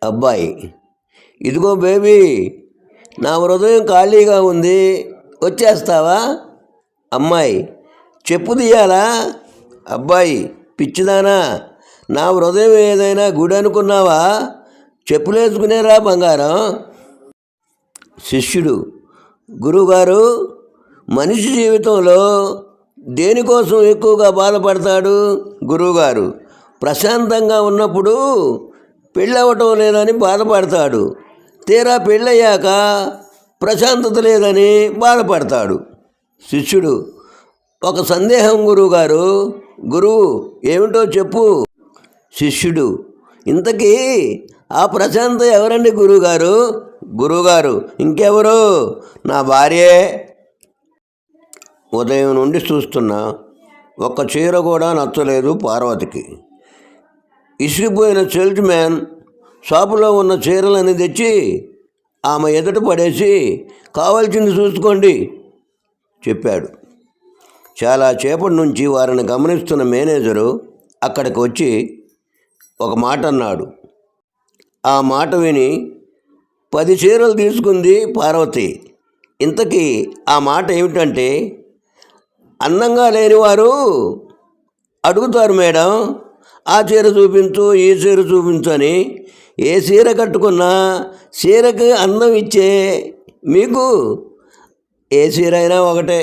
అబ్బాయి, ఇదిగో బేబీ, నా హృదయం ఖాళీగా ఉంది, వచ్చేస్తావా? అమ్మాయి, చెప్పు తీయాలా? అబ్బాయి, పిచ్చిదానా, నా హృదయం ఏదైనా గుడి అనుకున్నావా? చెప్పులేసుకునేరా బంగారం. శిష్యుడు, గురువుగారు, మనిషి జీవితంలో దేనికోసం ఎక్కువగా బాధపడతాడు? గురువుగారు, ప్రశాంతంగా ఉన్నప్పుడు పెళ్ళవటం లేదని బాధపడతాడు, తీరా పెళ్ళయ్యాక ప్రశాంతత లేదని బాధపడతాడు. శిష్యుడు, ఒక సందేహం గురువుగారు. గురువు, ఏమిటో చెప్పు. శిష్యుడు, ఇంతకీ ఆ ప్రశాంత ఎవరండి గురువుగారు? గురువుగారు, ఇంకెవరు, నా భార్యే. ఉదయం నుండి చూస్తున్నా, ఒక్క చీర కూడా నచ్చలేదు పార్వతికి. ఇసిగిపోయిన సేల్స్ మ్యాన్ షాపులో ఉన్న చీరలని తెచ్చి ఆమె ఎదుట పడేసి, కావాల్సింది చూసుకోండి చెప్పాడు. చాలా సేపటి నుంచి వారిని గమనిస్తున్న మేనేజరు అక్కడికి వచ్చి ఒక మాట అన్నాడు. ఆ మాట విని 10 చీరలు తీసుకుంది పార్వతి. ఇంతకీ ఆ మాట ఏమిటంటే, అందంగా లేనివారు అడుగుతారు మేడం, ఆ చీర చూపించు, ఈ చీర చూపించు అని. ఏ చీర కట్టుకున్నా చీరకి అందం ఇచ్చే మీకు ఏ చీర అయినా ఒకటే.